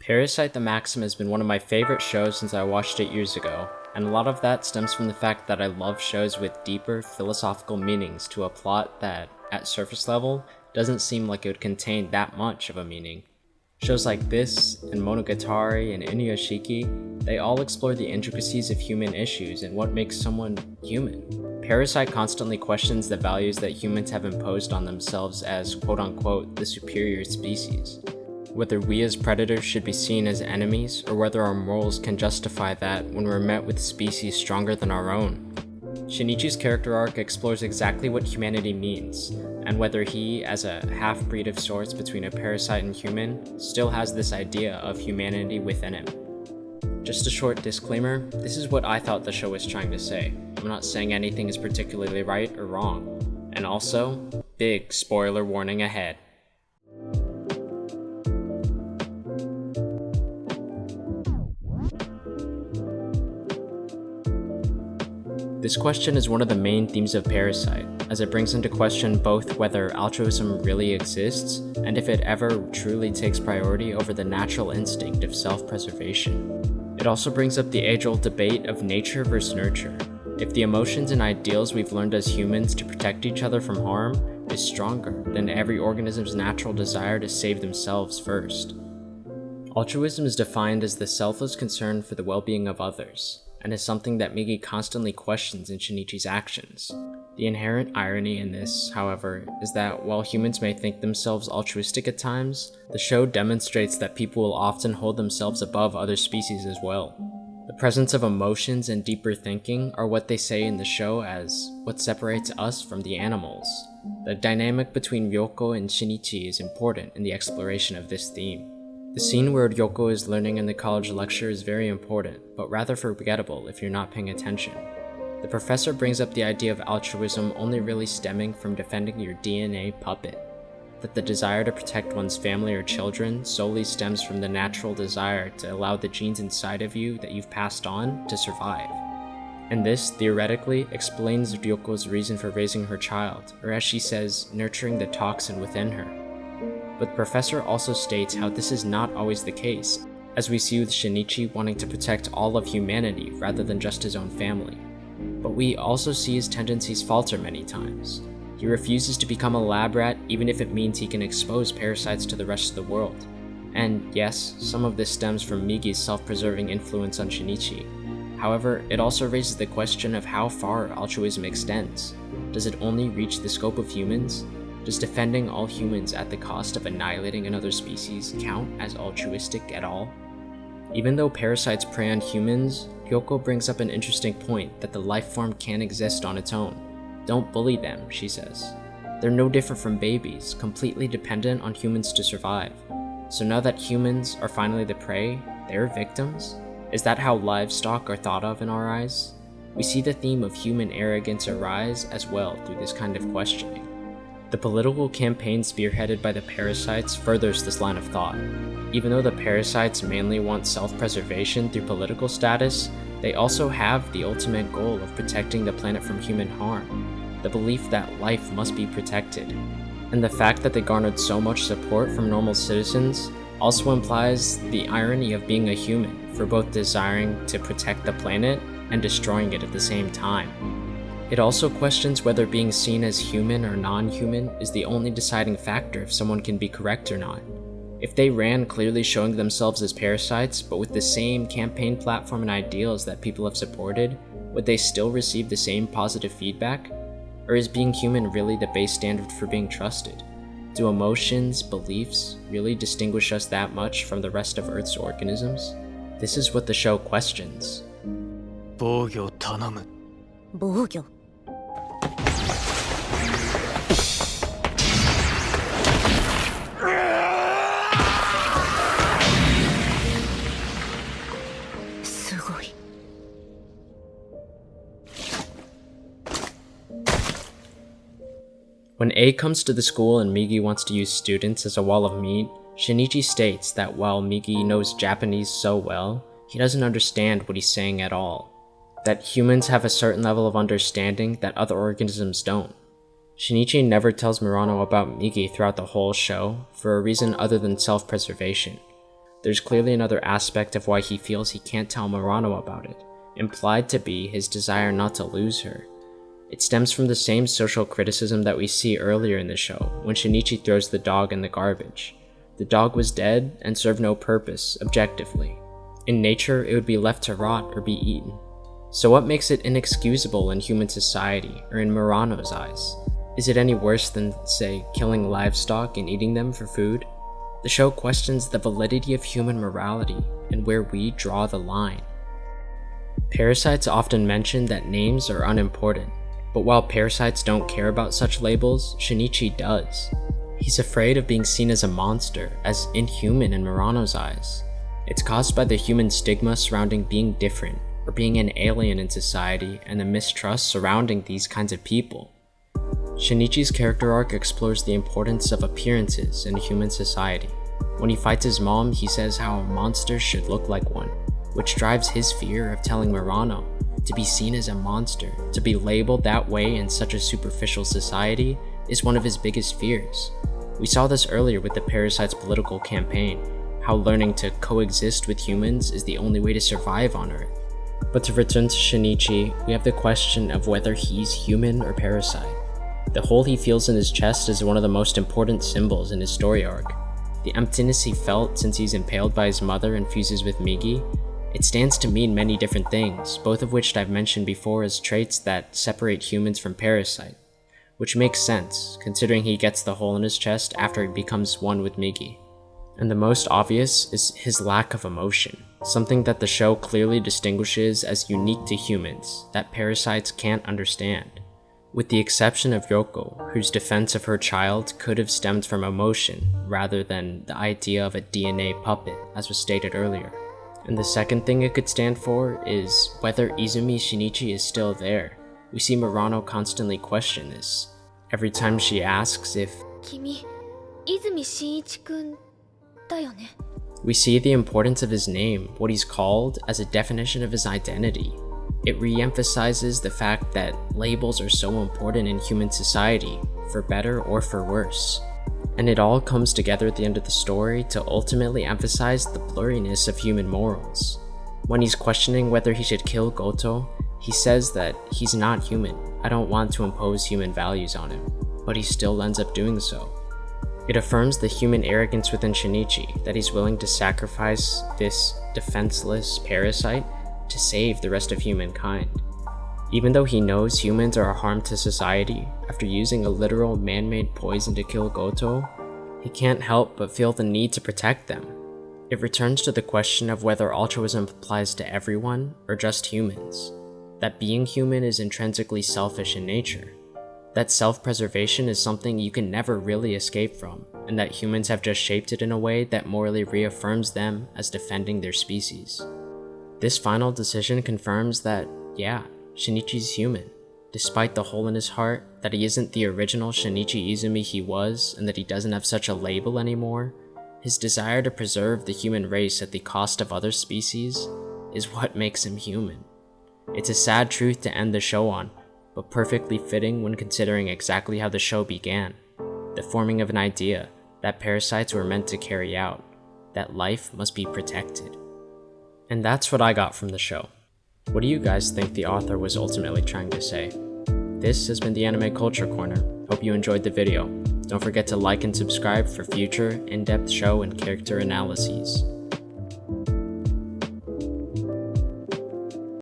Parasyte the Maxim has been one of my favorite shows since I watched it years ago, and a lot of that stems from the fact that I love shows with deeper philosophical meanings to a plot that, at surface level, doesn't seem like it would contain that much of a meaning. Shows like this, and Monogatari, and Inuyashiki, they all explore the intricacies of human issues and what makes someone human. Parasyte constantly questions the values that humans have imposed on themselves as quote-unquote the superior species. Whether we as predators should be seen as enemies, or whether our morals can justify that when we're met with species stronger than our own. Shinichi's character arc explores exactly what humanity means, and whether he, as a half-breed of sorts between a parasite and human, still has this idea of humanity within him. Just a short disclaimer, this is what I thought the show was trying to say. I'm not saying anything is particularly right or wrong. And also, big spoiler warning ahead. This question is one of the main themes of Parasyte, as it brings into question both whether altruism really exists, and if it ever truly takes priority over the natural instinct of self-preservation. It also brings up the age-old debate of nature versus nurture. If the emotions and ideals we've learned as humans to protect each other from harm is stronger than every organism's natural desire to save themselves first. Altruism is defined as the selfless concern for the well-being of others, and is something that Migi constantly questions in Shinichi's actions. The inherent irony in this, however, is that while humans may think themselves altruistic at times, the show demonstrates that people will often hold themselves above other species as well. The presence of emotions and deeper thinking are what they say in the show as what separates us from the animals. The dynamic between Ryoko and Shinichi is important in the exploration of this theme. The scene where Ryoko is learning in the college lecture is very important, but rather forgettable if you're not paying attention. The professor brings up the idea of altruism only really stemming from defending your DNA puppet, that the desire to protect one's family or children solely stems from the natural desire to allow the genes inside of you that you've passed on to survive. And this, theoretically, explains Ryoko's reason for raising her child, or as she says, nurturing the toxin within her. But the professor also states how this is not always the case, as we see with Shinichi wanting to protect all of humanity rather than just his own family. But we also see his tendencies falter many times. He refuses to become a lab rat even if it means he can expose parasites to the rest of the world. And yes, some of this stems from Migi's self-preserving influence on Shinichi. However, it also raises the question of how far altruism extends. Does it only reach the scope of humans? Does defending all humans at the cost of annihilating another species count as altruistic at all? Even though parasites prey on humans, Ryoko brings up an interesting point that the life form can exist on its own. Don't bully them, she says. They're no different from babies, completely dependent on humans to survive. So now that humans are finally the prey, they're victims? Is that how livestock are thought of in our eyes? We see the theme of human arrogance arise as well through this kind of questioning. The political campaign spearheaded by the parasites furthers this line of thought. Even though the parasites mainly want self-preservation through political status, they also have the ultimate goal of protecting the planet from human harm, the belief that life must be protected. And the fact that they garnered so much support from normal citizens also implies the irony of being a human for both desiring to protect the planet and destroying it at the same time. It also questions whether being seen as human or non-human is the only deciding factor if someone can be correct or not. If they ran clearly showing themselves as parasites, but with the same campaign platform and ideals that people have supported, would they still receive the same positive feedback? Or is being human really the base standard for being trusted? Do emotions, beliefs, really distinguish us that much from the rest of Earth's organisms? This is what the show questions. 防御頼む。防御。すごい。When A comes to the school and Migi wants to use students as a wall of meat, Shinichi states that while Migi knows Japanese so well, he doesn't understand what he's saying at all. That humans have a certain level of understanding that other organisms don't. Shinichi never tells Murano about Migi throughout the whole show, for a reason other than self-preservation. there's clearly another aspect of why he feels he can't tell Murano about it, implied to be his desire not to lose her. It stems from the same social criticism that we see earlier in the show, when Shinichi throws the dog in the garbage. The dog was dead and served no purpose, objectively. In nature, it would be left to rot or be eaten. So what makes it inexcusable in human society, or in Murano's eyes? Is it any worse than, say, killing livestock and eating them for food? The show questions the validity of human morality and where we draw the line. Parasites often mention that names are unimportant, but while parasites don't care about such labels, Shinichi does. He's afraid of being seen as a monster, as inhuman in Murano's eyes. It's caused by the human stigma surrounding being different, or being an alien in society, and the mistrust surrounding these kinds of people. Shinichi's character arc explores the importance of appearances in human society. When he fights his mom, he says how a monster should look like one, which drives his fear of telling Murano. To be seen as a monster, to be labeled that way in such a superficial society, is one of his biggest fears. We saw this earlier with the Parasite's political campaign, how learning to coexist with humans is the only way to survive on Earth. But to return to Shinichi, we have the question of whether he's human or parasite. The hole he feels in his chest is one of the most important symbols in his story arc. The emptiness he felt since he's impaled by his mother and fuses with Migi, it stands to mean many different things, both of which I've mentioned before as traits that separate humans from Parasite, which makes sense, considering he gets the hole in his chest after he becomes one with Migi. And the most obvious is his lack of emotion, something that the show clearly distinguishes as unique to humans, that parasites can't understand. With the exception of Yoko, whose defense of her child could have stemmed from emotion, rather than the idea of a DNA puppet, as was stated earlier. And the second thing it could stand for is whether Izumi Shinichi is still there. We see Murano constantly question this. Every time she asks if 君、泉真一君だよね。 we see the importance of his name, what he's called, as a definition of his identity. It re-emphasizes the fact that labels are so important in human society, for better or for worse. And it all comes together at the end of the story to ultimately emphasize the blurriness of human morals. When he's questioning whether he should kill Goto, he says that he's not human. I don't want to impose human values on him, but he still ends up doing so. It affirms the human arrogance within Shinichi, that he's willing to sacrifice this defenseless parasite to save the rest of humankind. Even though he knows humans are a harm to society, after using a literal man-made poison to kill Goto, he can't help but feel the need to protect them. It returns to the question of whether altruism applies to everyone or just humans. That being human is intrinsically selfish in nature. That self-preservation is something you can never really escape from, and that humans have just shaped it in a way that morally reaffirms them as defending their species. This final decision confirms that, yeah, Shinichi's human. Despite the hole in his heart, that he isn't the original Shinichi Izumi he was, and that he doesn't have such a label anymore, his desire to preserve the human race at the cost of other species is what makes him human. It's a sad truth to end the show on, but perfectly fitting when considering exactly how the show began. The forming of an idea that parasites were meant to carry out, that life must be protected. And that's what I got from the show. What do you guys think the author was ultimately trying to say? This has been the Anime Culture Corner. Hope you enjoyed the video. Don't forget to like and subscribe for future in-depth show and character analyses.